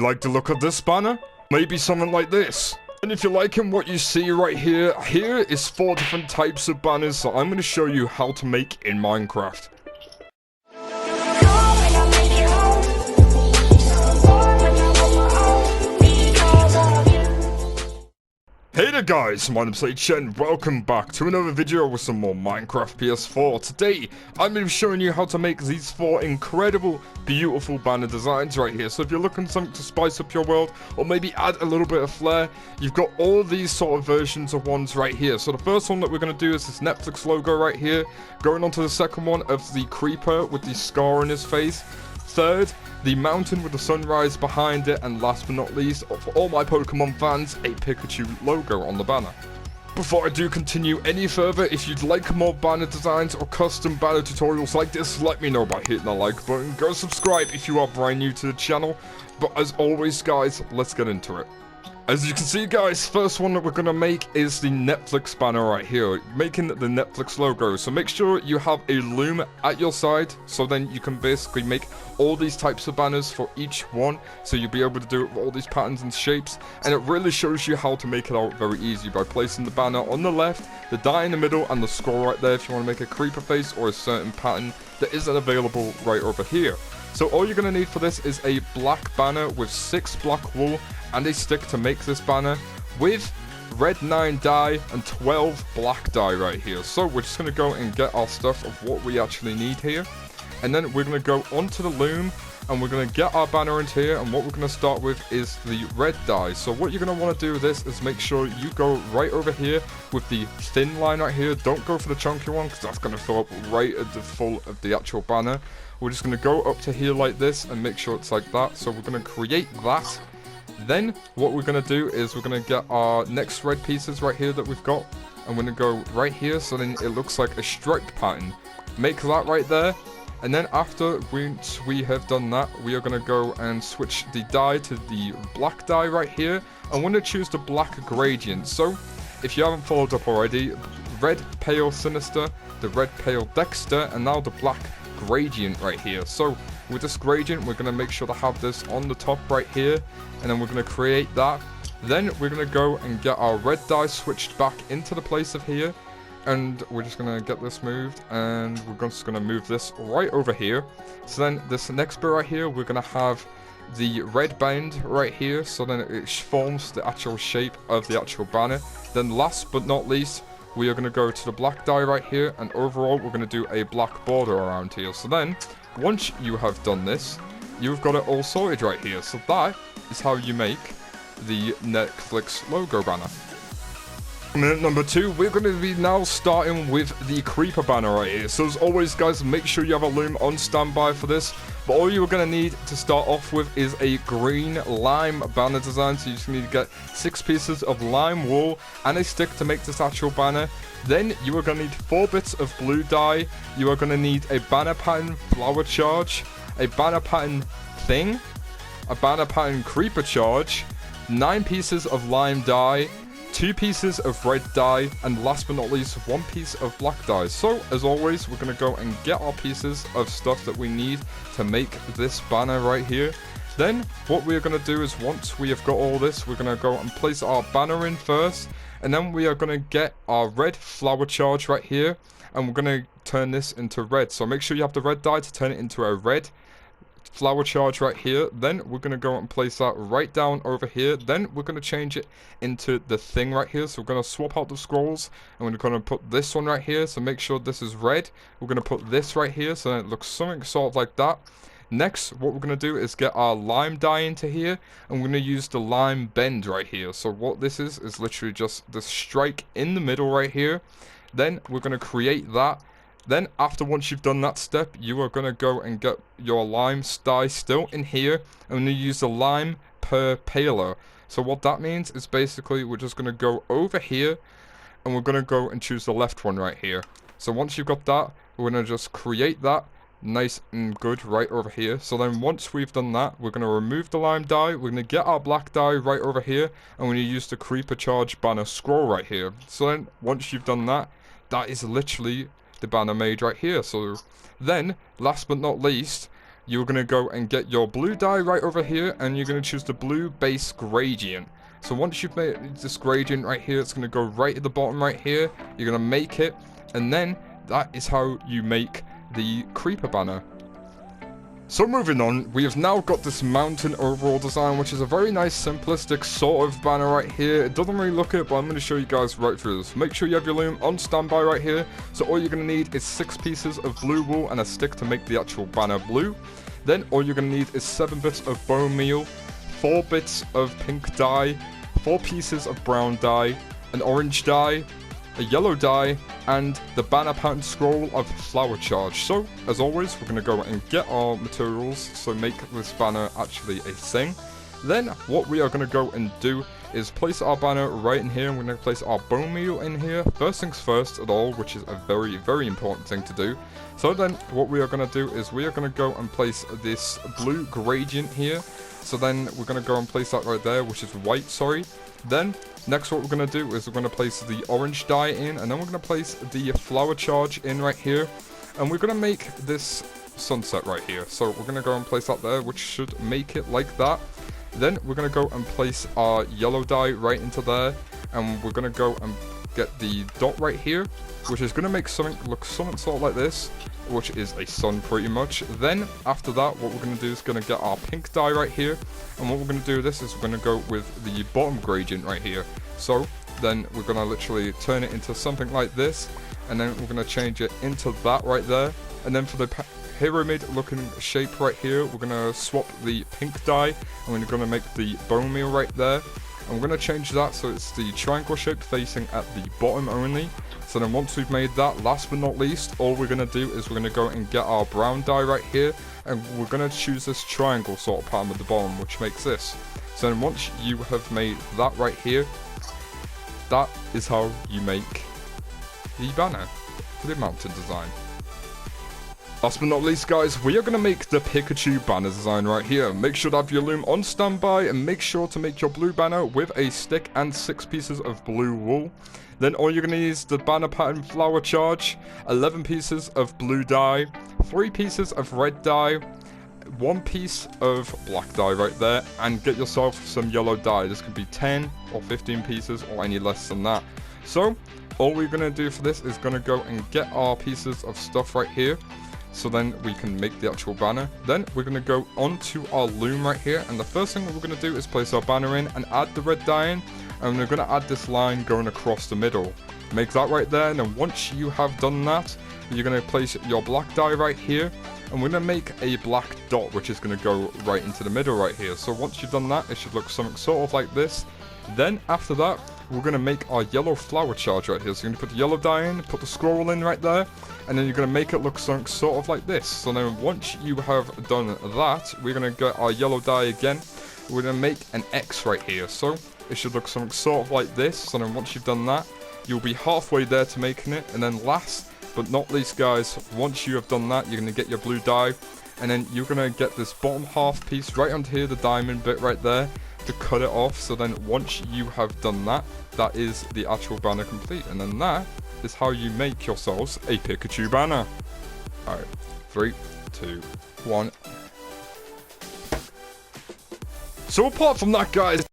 like the look of this banner? Maybe something like this. And if you're liking what you see right here, here is 4 different types of banners that I'm going to show you how to make in Minecraft. Hey there guys, my name's Ps4 and welcome back to another video with some more Minecraft PS4. Today, I'm going to be showing you how to make these 4 incredible, beautiful banner designs right here. So if you're looking for something to spice up your world, or maybe add a little bit of flair, you've got all these sort of versions of ones right here. So the first one that we're going to do is this Netflix logo right here. Going on to the second one of the creeper with the scar on his face. Third, the mountain with the sunrise behind it, and last but not least, for all my Pokemon fans, a Pikachu logo on the banner. Before I do continue any further, if you'd like more banner designs or custom banner tutorials like this, let me know by hitting the like button. Go subscribe if you are brand new to the channel. But as always guys, let's get into it. As you can see guys, first one that we're going to make is the Netflix banner right here, making the Netflix logo. So make sure you have a loom at your side, so then you can basically make all these types of banners for each one. So you'll be able to do it with all these patterns and shapes, and it really shows you how to make it out very easy by placing the banner on the left, the die in the middle, and the scroll right there if you want to make a creeper face or a certain pattern that isn't available right over here. So all you're going to need for this is a black banner with 6 black wool and a stick to make this banner with red 9 dye and 12 black dye right here. So we're just going to go and get our stuff of what we actually need here. And then we're going to go onto the loom and we're going to get our banner into here, and what we're going to start with is the red dye. So what you're going to want to do with this is make sure you go right over here with the thin line right here. Don't go for the chunky one because that's going to fill up right at the full of the actual banner. We're just going to go up to here like this and make sure it's like that. So we're going to create that. Then what we're going to do is we're going to get our next red pieces right here that we've got, and we're going to go right here so then it looks like a striped pattern. Make that right there. And then after we have done that, we are going to go and switch the dye to the black dye right here. I'm going to choose the black gradient. So if you haven't followed up already, red pale sinister, the red pale dexter, and now the black gradient right here. So with this gradient, we're going to make sure to have this on the top right here, and then we're going to create that. Then we're going to go and get our red dye switched back into the place of here. And we're just going to get this moved, and we're just going to move this right over here. So then this next bit right here, we're going to have the red band right here, so then it forms the actual shape of the actual banner. Then last but not least, we are going to go to the black dye right here, and overall we're going to do a black border around here. So then once you have done this, you've got it all sorted right here. So that is how you make the Netflix logo banner. Minute number 2, we're going to be now starting with the creeper banner right here. So as always guys, make sure you have a loom on standby for this. But all you're going to need to start off with is a green lime banner design. So you just need to get 6 pieces of lime wool and a stick to make this actual banner. Then you are going to need 4 bits of blue dye. You are going to need a banner pattern flower charge, a banner pattern thing, a banner pattern creeper charge, 9 pieces of lime dye, 2 pieces of red dye, and last but not least 1 piece of black dye. So as always, we're going to go and get our pieces of stuff that we need to make this banner right here. Then what we're going to do is once we have got all this, we're going to go and place our banner in first, and then we are going to get our red flower charge right here, and we're going to turn this into red. So make sure you have the red dye to turn it into a red flower charge right here. Then we're going to go and place that right down over here. Then we're going to change it into the thing right here. So we're going to swap out the scrolls, and we're going to put this one right here. So make sure this is red. We're going to put this right here so that it looks something sort of like that. Next, what we're going to do is get our lime dye into here, and we're going to use the lime bend right here. So what this is literally just the strike in the middle right here. Then we're going to create that. Then once you've done that step, you are going to go and get your lime dye still in here, and we're going to use the lime per paler. So what that means is basically we're just going to go over here, and we're going to go and choose the left one right here. So once you've got that, we're going to just create that nice and good right over here. So then once we've done that, we're going to remove the lime dye, we're going to get our black dye right over here, and we're going to use the creeper charge banner scroll right here. So then once you've done that, that is literally the banner made right here. So then last but not least, you're going to go and get your blue dye right over here, and you're going to choose the blue base gradient. So once you've made this gradient right here, it's going to go right at the bottom right here. You're going to make it, and then that is how you make the creeper banner. So moving on, we have now got this mountain overall design, which is a very nice simplistic sort of banner right here. It doesn't really look it, but I'm going to show you guys right through this. Make sure you have your loom on standby right here. So all you're going to need is 6 pieces of blue wool and a stick to make the actual banner blue. Then all you're going to need is 7 bits of bone meal, 4 bits of pink dye, 4 pieces of brown dye, an orange dye, a yellow dye, and the banner pattern scroll of flower charge. So, as always, we're going to go and get our materials, so make this banner actually a thing. Then, what we are going to go and do is place our banner right in here, and we're going to place our bone meal in here. First things first at all, which is a very, very important thing to do. So then, what we are going to do is we are going to go and place this blue gradient here. So then, we're going to go and place that right there, which is white, sorry. Then, next what we're going to do is we're going to place the orange dye in, and then we're going to place the flower charge in right here. And we're going to make this sunset right here. So we're going to go and place that there, which should make it like that. Then we're going to go and place our yellow dye right into there. And we're going to go and get the dot right here, which is going to make something look something sort of like this, which is a sun pretty much. Then after that, what we're going to do is going to get our pink dye right here, and what we're going to do this is we're going to go with the bottom gradient right here. So then we're going to literally turn it into something like this, and then we're going to change it into that right there. And then for the pyramid looking shape right here, we're going to swap the pink dye, and we're going to make the bone meal right there. And we're going to change that so it's the triangle shape facing at the bottom only. So then once we've made that, last but not least, all we're going to do is we're going to go and get our brown dye right here. And we're going to choose this triangle sort of pattern at the bottom, which makes this. So then once you have made that right here, that is how you make the banner for the mountain design. Last but not least, guys, we are going to make the Pikachu Banner design right here. Make sure to have your loom on standby, and make sure to make your blue banner with a stick and 6 pieces of blue wool. Then all you're going to need is the banner pattern flower charge, 11 pieces of blue dye, 3 pieces of red dye, 1 piece of black dye right there, and get yourself some yellow dye. This could be 10 or 15 pieces or any less than that. So all we're going to do for this is going to go and get our pieces of stuff right here. So then we can make the actual banner. Then we're going to go onto our loom right here, and the first thing we're going to do is place our banner in and add the red dye in, and we're going to add this line going across the middle. Make that right there, and then once you have done that, you're going to place your black dye right here, and we're going to make a black dot, which is going to go right into the middle right here. So once you've done that, it should look something sort of like this. Then after that, we're going to make our yellow flower charge right here. So you're going to put the yellow dye in, put the scroll in right there, and then you're going to make it look something sort of like this. So then once you have done that, we're going to get our yellow dye again. We're going to make an X right here. So it should look something sort of like this. So then once you've done that, you'll be halfway there to making it. And then last but not least, guys, once you have done that, you're going to get your blue dye, and then you're going to get this bottom half piece right onto here, the diamond bit right there, to cut it off. So then once you have done that, that is the actual banner complete, and then that is how you make yourselves a Pikachu banner. Alright, 3, 2, 1. So apart from that, guys,